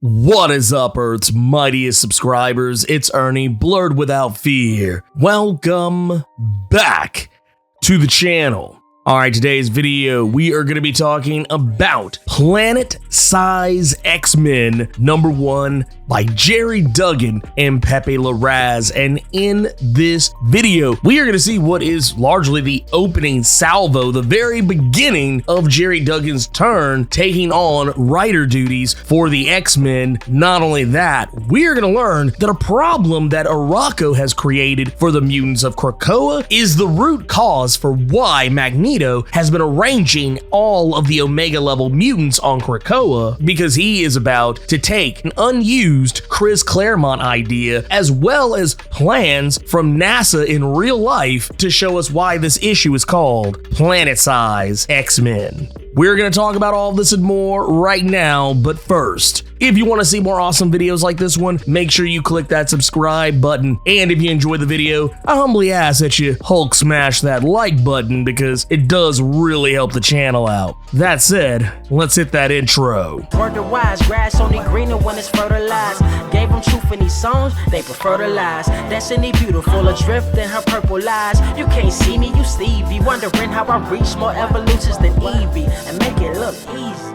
What is up, Earth's mightiest subscribers? It's Ernie, Blerd without fear. Welcome back to the channel. Alright, today's video, we are going to be talking about Planet Size X-Men #1 by Gerry Duggan and Pepe Larraz. And in this video, we are going to see what is largely the opening salvo, the very beginning of Gerry Duggan's turn, taking on writer duties for the X-Men. Not only that, we are going to learn that a problem that Arakko has created for the mutants of Krakoa is the root cause for why Magneto has been arranging all of the Omega level mutants on Krakoa, because he is about to take an unused Chris Claremont idea as well as plans from NASA in real life to show us why this issue is called Planet Size X-Men. We're going to talk about all this and more right now, but first, if you want to see more awesome videos like this one, make sure you click that subscribe button. And if you enjoyed the video, I humbly ask that you Hulk smash that like button because it does really help the channel out. That said, let's hit that intro. Word to wise, grass only greener when it's fertilized. Gave them truth in these songs, they prefer to lies. Destiny beautiful, adrift in her purple lies. You can't see me, you Stevie, wondering how I reach more evolutions than Evie and make it look easy.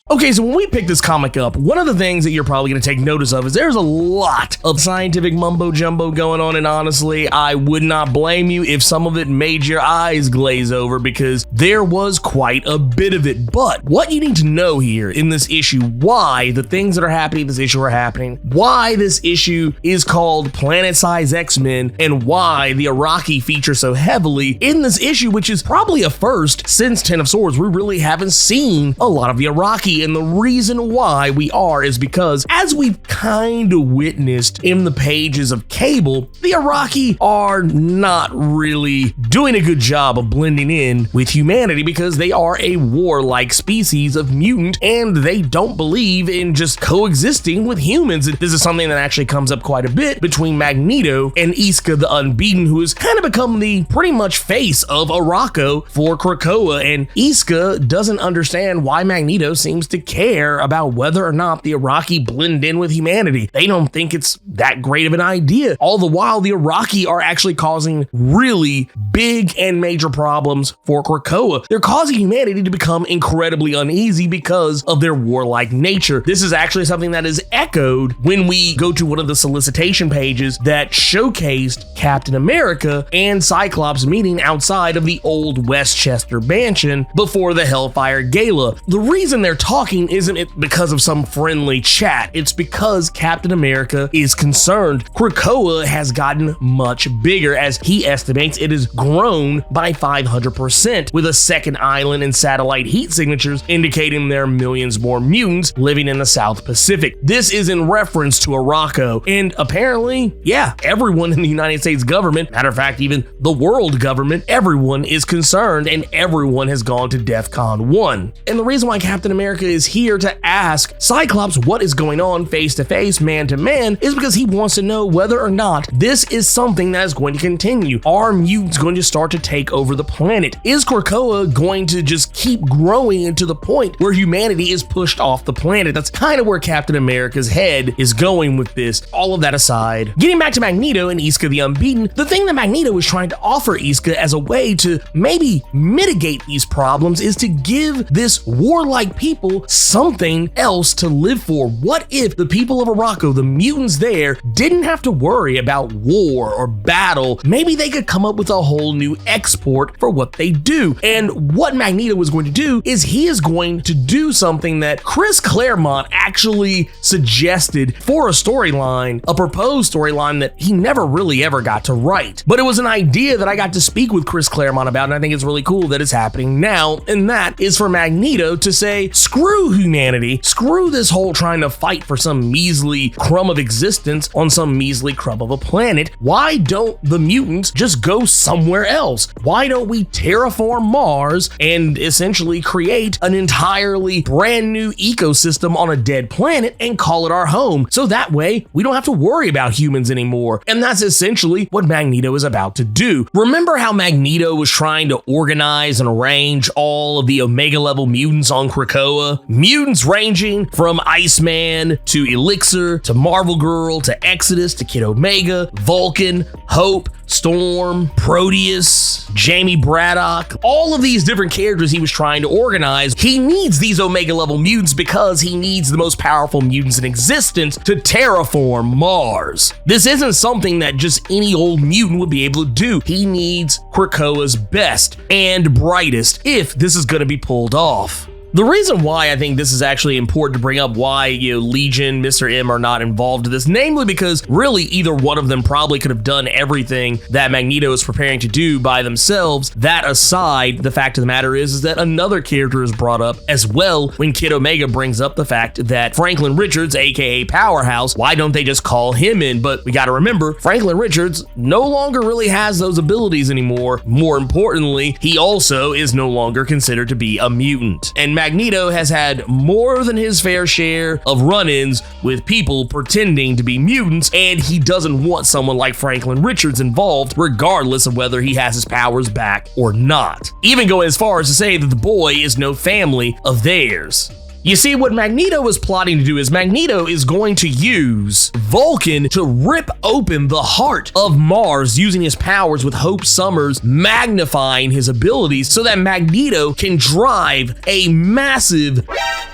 Okay, so when we pick this comic up, one of the things that you're probably going to take notice of is there's a lot of scientific mumbo jumbo going on, and honestly, I would not blame you if some of it made your eyes glaze over because there was quite a bit of it. But what you need to know here in this issue, why the things that are happening in this issue are happening, why this issue is called Planet Size X-Men, and why the Arakko feature so heavily in this issue, which is probably a first since Ten of Swords. We really haven't seen a lot of the Arakko. And the reason why we are is because, as we've kind of witnessed in the pages of Cable, the Arakko are not really doing a good job of blending in with humanity because they are a warlike species of mutant and they don't believe in just coexisting with humans. And this is something that actually comes up quite a bit between Magneto and Iska the Unbeaten, who has kind of become the pretty much face of Arakko for Krakoa. And Iska doesn't understand why Magneto seems to care about whether or not the Arakko blend in with humanity. They don't think it's that great of an idea. All the while, the Arakko are actually causing really big and major problems for Krakoa. They're causing humanity to become incredibly uneasy because of their warlike nature. This is actually something that is echoed when we go to one of the solicitation pages that showcased Captain America and Cyclops meeting outside of the old Westchester mansion before the Hellfire Gala. The reason they're talking isn't it because of some friendly chat, it's because Captain America is concerned. Krakoa has gotten much bigger. As he estimates, it has grown by 500%, with a second island and satellite heat signatures indicating there are millions more mutants living in the South Pacific. This is in reference to Arakko, and apparently, yeah, everyone in the United States government, matter of fact, even the world government, everyone is concerned and everyone has gone to DEFCON 1. And the reason why Captain America is here to ask Cyclops what is going on face to face, man to man, is because he wants to know whether or not this is something that is going to continue. Are mutants going to start to take over the planet? Is Krakoa going to just keep growing into the point where humanity is pushed off the planet? That's kind of where Captain America's head is going with this. All of that aside, getting back to Magneto and Iska the Unbeaten, the thing that Magneto is trying to offer Iska as a way to maybe mitigate these problems is to give this warlike people something else to live for. What if the people of Arakko, the mutants there, didn't have to worry about war or battle? Maybe they could come up with a whole new export for what they do. And what Magneto is going to do is he is going to do something that Chris Claremont actually suggested for a storyline, a proposed storyline that he never really ever got to write. But it was an idea that I got to speak with Chris Claremont about, and I think it's really cool that it's happening now, and that is for Magneto to say, screw humanity, screw this whole trying to fight for some measly crumb of existence on some measly crumb of a planet. Why don't the mutants just go somewhere else? Why don't we terraform Mars and essentially create an entirely brand new ecosystem on a dead planet and call it our home? So that way we don't have to worry about humans anymore. And that's essentially what Magneto is about to do. Remember how Magneto was trying to organize and arrange all of the Omega level mutants on Krakoa? Krakoa, mutants ranging from Iceman to Elixir to Marvel Girl to Exodus to Kid Omega, Vulcan, Hope, Storm, Proteus, Jamie Braddock, all of these different characters he was trying to organize. He needs these Omega level mutants because he needs the most powerful mutants in existence to terraform Mars. This isn't something that just any old mutant would be able to do. He needs Krakoa's best and brightest if this is going to be pulled off. The reason why I think this is actually important to bring up why, Legion, Mr. M are not involved in this, namely because really either one of them probably could have done everything that Magneto is preparing to do by themselves. That aside, the fact of the matter is that another character is brought up as well when Kid Omega brings up the fact that Franklin Richards, aka Powerhouse, why don't they just call him in? But we gotta remember, Franklin Richards no longer really has those abilities anymore. More importantly, he also is no longer considered to be a mutant. And Magneto has had more than his fair share of run-ins with people pretending to be mutants, and he doesn't want someone like Franklin Richards involved, regardless of whether he has his powers back or not. Even going as far as to say that the boy is no family of theirs. You see, what Magneto is plotting to do is Magneto is going to use Vulcan to rip open the heart of Mars using his powers with Hope Summers magnifying his abilities so that Magneto can drive a massive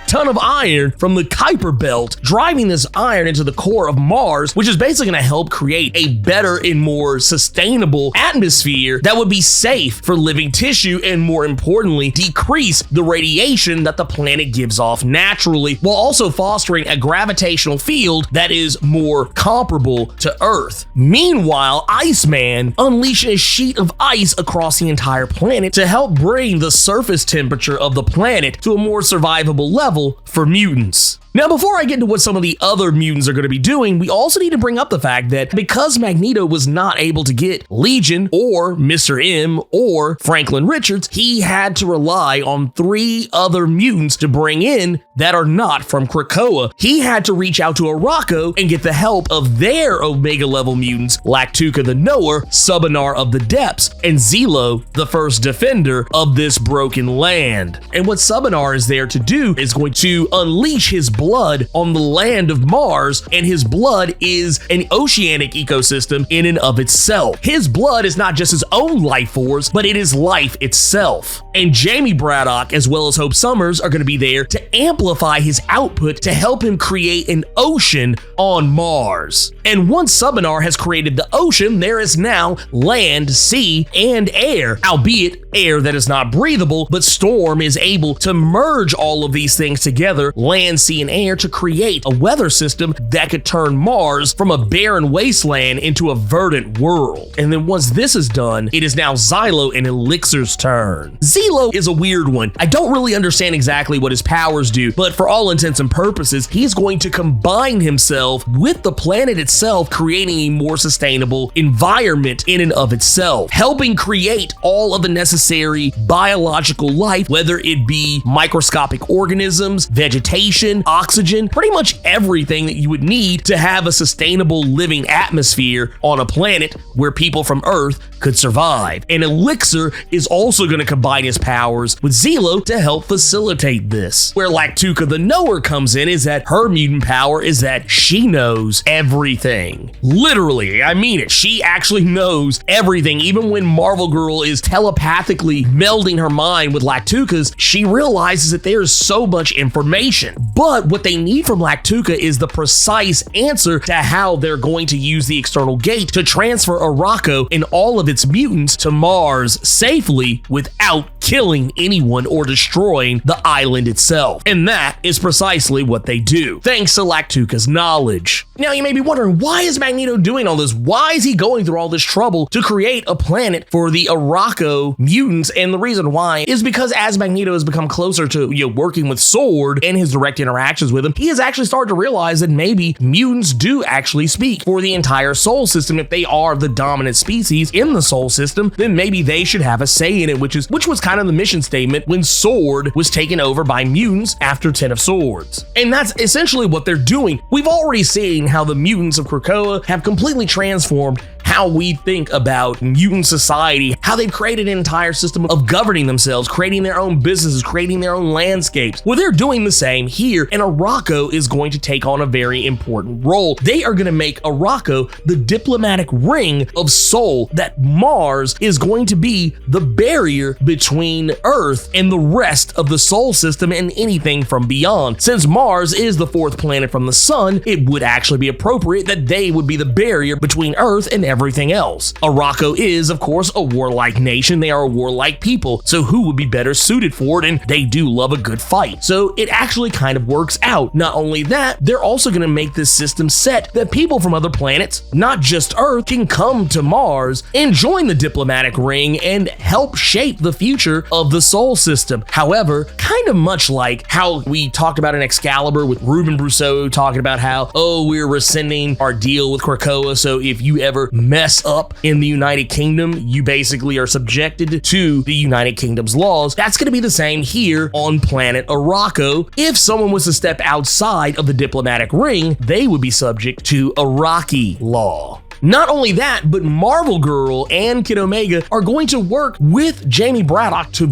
ton of iron from the Kuiper Belt, driving this iron into the core of Mars, which is basically going to help create a better and more sustainable atmosphere that would be safe for living tissue and, more importantly, decrease the radiation that the planet gives off naturally, while also fostering a gravitational field that is more comparable to Earth. Meanwhile, Iceman unleashes a sheet of ice across the entire planet to help bring the surface temperature of the planet to a more survivable level for mutants. Now, before I get into what some of the other mutants are going to be doing, we also need to bring up the fact that because Magneto was not able to get Legion or Mr. M or Franklin Richards, he had to rely on 3 other mutants to bring in that are not from Krakoa. He had to reach out to Arakko and get the help of their Omega level mutants, Lactuca the Knower, Subanar of the Depths, and Zelo, the first defender of this broken land. And what Subanar is there to do is going to unleash his blood on the land of Mars, and his blood is an oceanic ecosystem in and of itself. His blood is not just his own life force, but it is life itself. And Jamie Braddock, as well as Hope Summers, are going to be there to amplify his output to help him create an ocean on Mars. And once Subanar has created the ocean, there is now land, sea, and air, albeit air that is not breathable, but Storm is able to merge all of these things together, land, sea, and air, to create a weather system that could turn Mars from a barren wasteland into a verdant world. And then once this is done, it is now Xylo and Elixir's turn. Zelo is a weird one. I don't really understand exactly what his powers do, but for all intents and purposes, he's going to combine himself with the planet itself, creating a more sustainable environment in and of itself, helping create all of the necessary biological life, whether it be microscopic organisms, vegetation, oxygen, pretty much everything that you would need to have a sustainable living atmosphere on a planet where people from Earth could survive. And Elixir is also going to combine his powers with Zelo to help facilitate this. Where Lactuca the Knower comes in is that her mutant power is that she knows everything. Literally, I mean it. She actually knows everything. Even when Marvel Girl is telepathically melding her mind with Lactuca's, she realizes that there is so much information. But what they need from Lactuca is the precise answer to how they're going to use the external gate to transfer Arakko and all of its mutants to Mars safely without killing anyone or destroying the island itself. And that is precisely what they do, thanks to Lactuca's knowledge. Now, you may be wondering, why is Magneto doing all this? Why is he going through all this trouble to create a planet for the Arakko mutants? And the reason why is because as Magneto has become closer to working with Sword and his direct interactions with him, he has actually started to realize that maybe mutants do actually speak for the entire Sol system. If they are the dominant species in the Sol system, then maybe they should have a say in it, which was kind of the mission statement when Sword was taken over by mutants after 10 of Swords. And that's essentially what they're doing. We've already seen how the mutants of Krakoa have completely transformed how how we think about mutant society, how they've created an entire system of governing themselves, creating their own businesses, creating their own landscapes. Well, they're doing the same here, and Arakko is going to take on a very important role. They are going to make Arakko the diplomatic ring of Sol, that Mars is going to be the barrier between Earth and the rest of the Sol system and anything from beyond. Since Mars is the fourth planet from the sun, it would actually be appropriate that they would be the barrier between Earth and everything else. Arakko is, of course, a warlike nation. They are a warlike people, so who would be better suited for it? And they do love a good fight. So it actually kind of works out. Not only that, they're also going to make this system set that people from other planets, not just Earth, can come to Mars and join the diplomatic ring and help shape the future of the Sol system. However, kind of much like how we talked about in Excalibur with Ruben Brousseau talking about how, oh, we're rescinding our deal with Krakoa, so if you ever mess up in the United Kingdom, you basically are subjected to the United Kingdom's laws. That's going to be the same here on planet Arakko. If someone was to step outside of the diplomatic ring, they would be subject to Araki law. Not only that, but Marvel Girl and Kid Omega are going to work with Jamie Braddock to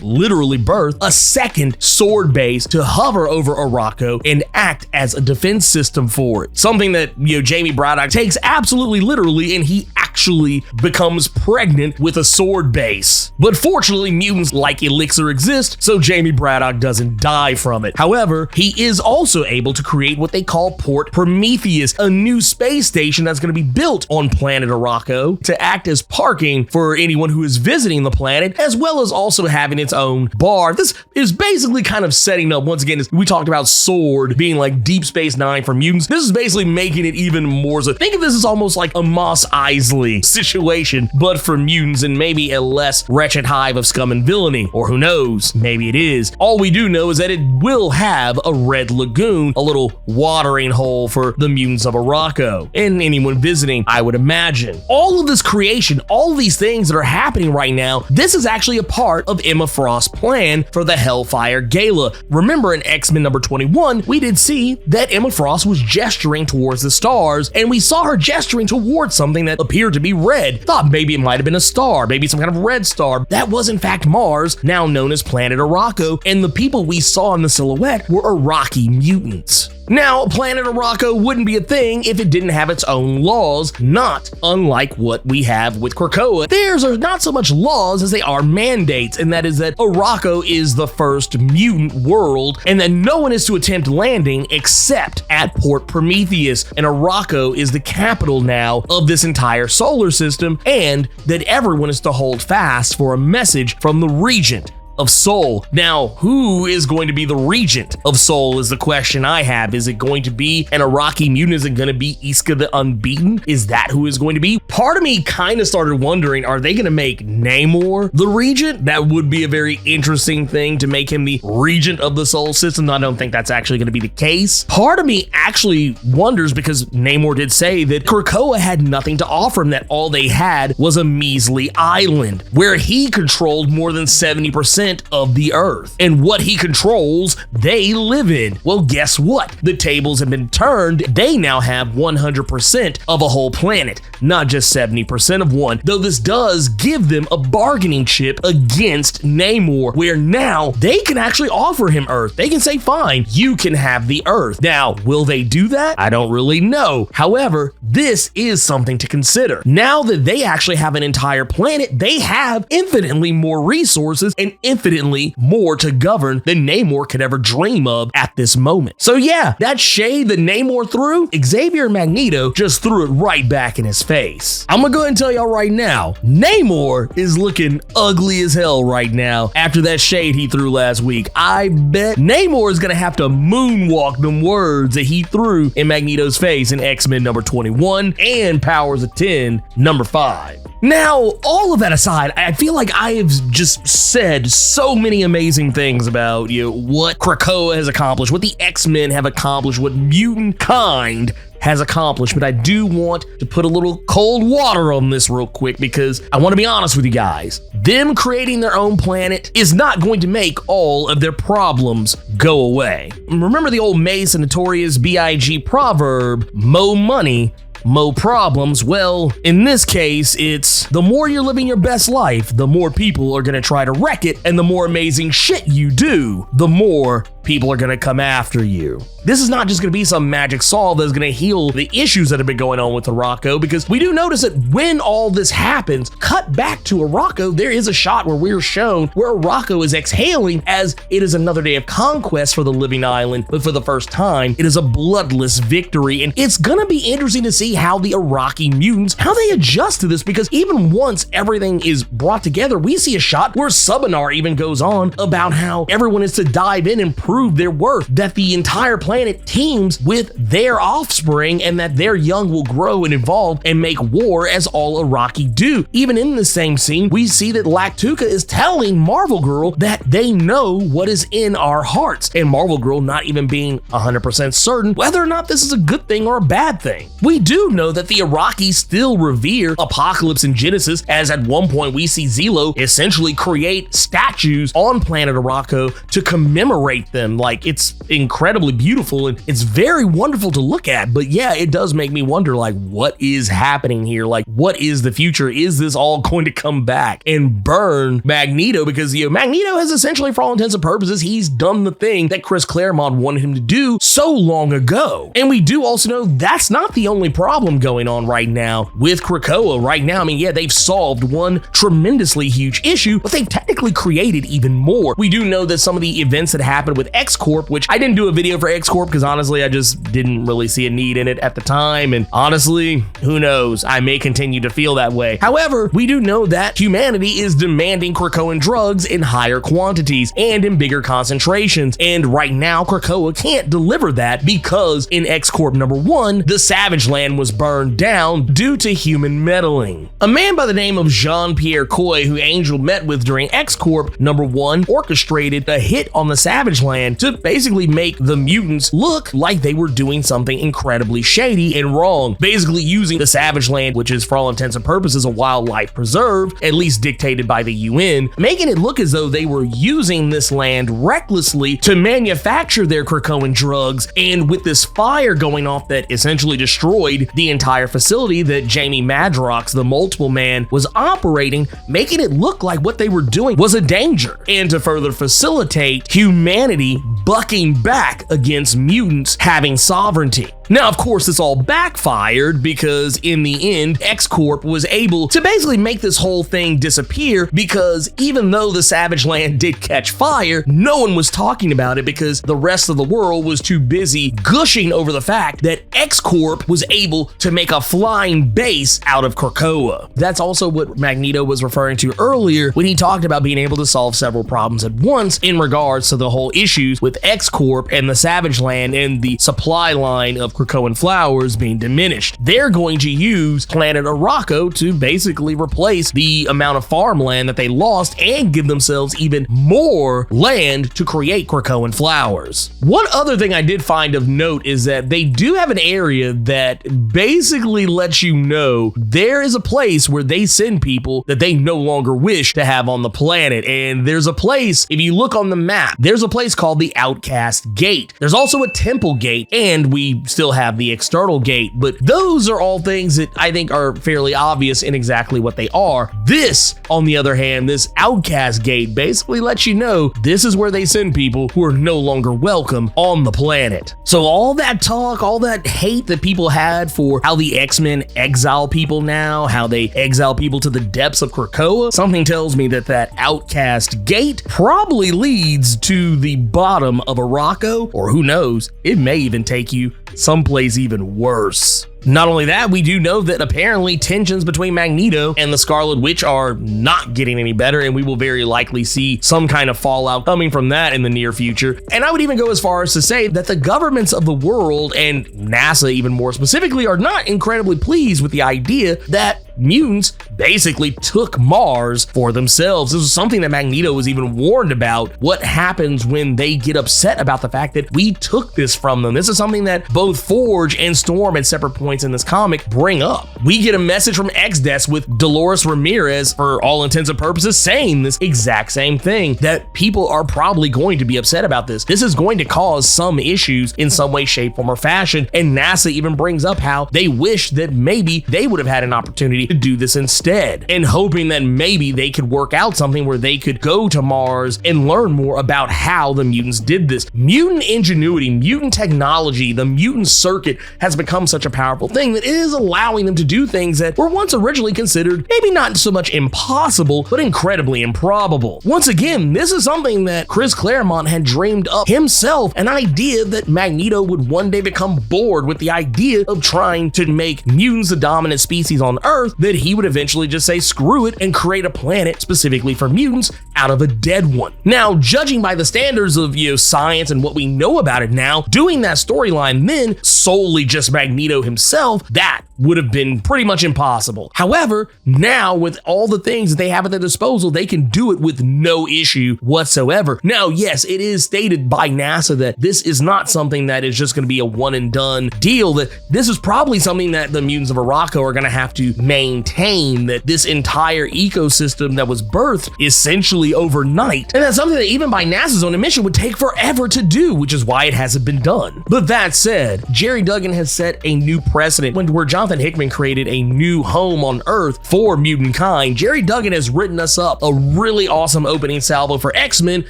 literally birth, a second sword base to hover over Arakko and act as a defense system for it. Something that, Jamie Braddock takes absolutely literally, and he actually becomes pregnant with a sword base. But fortunately, mutants like Elixir exist, so Jamie Braddock doesn't die from it. However, he is also able to create what they call Port Prometheus, a new space station that's going to be built on planet Arakko to act as parking for anyone who is visiting the planet, as well as also having its own bar. This is basically kind of setting up, once again, as we talked about Sword being like Deep Space Nine for mutants, this is basically making it even more so. Think of this as almost like a Mos Eisley situation, but for mutants, and maybe a less wretched hive of scum and villainy, or who knows, maybe it is. All we do know is that it will have a red lagoon, a little watering hole for the mutants of Arakko, and anyone visiting, I would imagine. All of this creation, all of these things that are happening right now, this is actually a part of Emma Frost's plan for the Hellfire Gala. Remember in X-Men number 21, we did see that Emma Frost was gesturing towards the stars, and we saw her gesturing towards something that appeared to be red. Thought maybe it might have been a star, maybe some kind of red star. That was in fact Mars, now known as planet Arakko, and the people we saw in the silhouette were Araki mutants. Now, planet Arakko wouldn't be a thing if it didn't have its own laws, not unlike what we have with Krakoa. Theirs are not so much laws as they are mandates, and that is that Arakko is the first mutant world, and that no one is to attempt landing except at Port Prometheus, and Arakko is the capital now of this entire solar system, and that everyone is to hold fast for a message from the Regent of Sol. Now, who is going to be the Regent of Sol is the question I have. Is it going to be an Araki mutant? Is it going to be Iska the Unbeaten? Is that who is going to be? Part of me kind of started wondering, are they going to make Namor the Regent? That would be a very interesting thing, to make him the Regent of the Sol system. I don't think that's actually going to be the case. Part of me actually wonders, because Namor did say that Krakoa had nothing to offer him, that all they had was a measly island where he controlled more than 70% of the Earth, and what he controls, they live in. Well, guess what? The tables have been turned. They now have 100% of a whole planet, not just 70% of one, though this does give them a bargaining chip against Namor, where now they can actually offer him Earth. They can say, fine, you can have the Earth. Now, will they do that? I don't really know. However, this is something to consider. Now that they actually have an entire planet, they have infinitely more resources and infinitely more to govern than Namor could ever dream of at this moment. So yeah, that shade that Namor threw, Xavier and Magneto just threw it right back in his face. I'm gonna go ahead and tell y'all right now, Namor is looking ugly as hell right now after that shade he threw last week. I bet Namor is gonna have to moonwalk them words that he threw in Magneto's face in X-Men number 21 and Powers of 10 number 5. Now, all of that aside, I feel like I have just said so many amazing things about what Krakoa has accomplished, what the X-Men have accomplished, what Mutantkind has accomplished, but I do want to put a little cold water on this real quick, because I want to be honest with you guys. Them creating their own planet is not going to make all of their problems go away. Remember the old Mace and Notorious B.I.G. proverb, mo money, mo problems. Well, in this case, it's the more you're living your best life, the more people are gonna try to wreck it, and the more amazing shit you do, the more people are gonna come after you. This is not just gonna be some magic solve that's gonna heal the issues that have been going on with Arakko, because we do notice that when all this happens, cut back to Arakko, there is a shot where we're shown where Arakko is exhaling as it is another day of conquest for the living island, but for the first time, it is a bloodless victory, and it's gonna be interesting to see how the Araki mutants, how they adjust to this, because even once everything is brought together, we see a shot where Subanar even goes on about how everyone is to dive in and prove their worth, that the entire planet teams with their offspring, and that their young will grow and evolve and make war as all Araki do. Even in the same scene, we see that Lactuca is telling Marvel Girl that they know what is in our hearts, and Marvel Girl not even being 100% certain whether or not this is a good thing or a bad thing. We do know that the Araki still revere Apocalypse and Genesis, as at one point we see Zelo essentially create statues on planet Arakko to commemorate them. Like, it's incredibly beautiful and it's very wonderful to look at. But yeah, it does make me wonder, like, what is happening here? Like, what is the future? Is this all going to come back and burn Magneto? Because, you know, Magneto has essentially, for all intents and purposes, he's done the thing that Chris Claremont wanted him to do so long ago. And we do also know that's not the only problem going on right now with Krakoa. Right now, I mean, yeah, they've solved one tremendously huge issue, but they've technically created even more. We do know that some of the events that happened with X-Corp, which I didn't do a video for X-Corp because honestly, I just didn't really see a need in it at the time. And honestly, who knows? I may continue to feel that way. However, we do know that humanity is demanding Krakoan drugs in higher quantities and in bigger concentrations. And right now, Krakoa can't deliver that because in X-Corp number 1, the Savage Land was burned down due to human meddling. A man by the name of Jean-Pierre Coy, who Angel met with during X-Corp number 1, orchestrated a hit on the Savage Land to basically make the mutants look like they were doing something incredibly shady and wrong, basically using the Savage Land, which is for all intents and purposes a wildlife preserve, at least dictated by the UN, making it look as though they were using this land recklessly to manufacture their Krakoan drugs, and with this fire going off that essentially destroyed the entire facility that Jamie Madrox, the Multiple Man, was operating, making it look like what they were doing was a danger, and to further facilitate humanity bucking back against mutants having sovereignty. Now, of course, this all backfired because in the end, X-Corp was able to basically make this whole thing disappear, because even though the Savage Land did catch fire, no one was talking about it because the rest of the world was too busy gushing over the fact that X-Corp was able to make a flying base out of Krakoa. That's also what Magneto was referring to earlier when he talked about being able to solve several problems at once in regards to the whole issues with X-Corp and the Savage Land and the supply line of Krakoan flowers being diminished. They're going to use planet Arakko to basically replace the amount of farmland that they lost and give themselves even more land to create Krakoan flowers. One other thing I did find of note is that they do have an area that basically lets you know there is a place where they send people that they no longer wish to have on the planet. And there's a place, if you look on the map, there's a place called the Outcast Gate. There's also a Temple Gate, and we still have the External Gate, but those are all things that I think are fairly obvious in exactly what they are. This, on the other hand, this Outcast Gate basically lets you know this is where they send people who are no longer welcome on the planet. So all that talk, all that hate that people had for how the X-Men exile people now, how they exile people to the depths of Krakoa, something tells me that that Outcast Gate probably leads to the bottom of Arakko, or who knows, it may even take you someplace even worse. Not only that, we do know that apparently tensions between Magneto and the Scarlet Witch are not getting any better, and we will very likely see some kind of fallout coming from that in the near future. And I would even go as far as to say that the governments of the world, and NASA even more specifically, are not incredibly pleased with the idea that mutants basically took Mars for themselves. This was something that Magneto was even warned about. What happens when they get upset about the fact that we took this from them? This is something that both Forge and Storm at separate points in this comic bring up. We get a message from X-Desk with Dolores Ramirez, for all intents and purposes, saying this exact same thing, that people are probably going to be upset about this. This is going to cause some issues in some way, shape, form, or fashion. And NASA even brings up how they wish that maybe they would have had an opportunity to do this instead, and hoping that maybe they could work out something where they could go to Mars and learn more about how the mutants did this. Mutant ingenuity, mutant technology, the mutant circuit has become such a powerful thing that it is allowing them to do things that were once originally considered maybe not so much impossible, but incredibly improbable. Once again, this is something that Chris Claremont had dreamed up himself, an idea that Magneto would one day become bored with the idea of trying to make mutants the dominant species on Earth, that he would eventually just say screw it and create a planet specifically for mutants out of a dead one. Now, judging by the standards of science and what we know about it now, doing that storyline then solely just Magneto himself, that would have been pretty much impossible. However, now with all the things that they have at their disposal, they can do it with no issue whatsoever. Now, yes, it is stated by NASA that this is not something that is just going to be a one and done deal, that this is probably something that the mutants of Arakko are going to have to maintain, that this entire ecosystem that was birthed essentially overnight. And that's something that even by NASA's own admission would take forever to do, which is why it hasn't been done. But that said, Jerry Duggan has set a new precedent where Jonathan Hickman created a new home on Earth for Mutantkind. Jerry Duggan has written us up a really awesome opening salvo for X-Men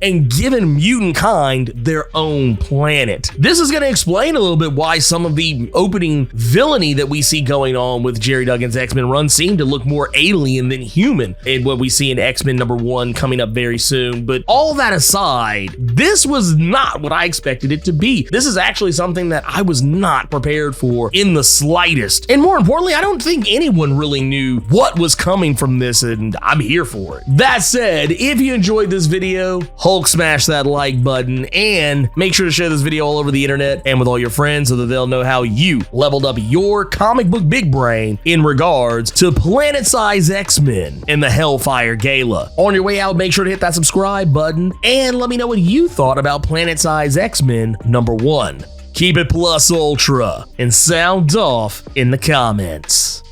and given Mutantkind their own planet. This is going to explain a little bit why some of the opening villainy that we see going on with Jerry Duggan's X-Men run seem to look more alien than human, and what we see in X-Men #1 coming up very soon. But all that aside, this was not what I expected it to be. This is actually something that I was not prepared for in the slightest. And more importantly, I don't think anyone really knew what was coming from this, and I'm here for it. That said, if you enjoyed this video, Hulk smash that like button and make sure to share this video all over the internet and with all your friends so that they'll know how you leveled up your comic book big brain in regards to planet-size X-Men and the Hellfire Gala. On your way out, make sure to hit that subscribe button and let me know what you thought about planet-size X-Men #1. Keep it plus ultra and sound off in the comments.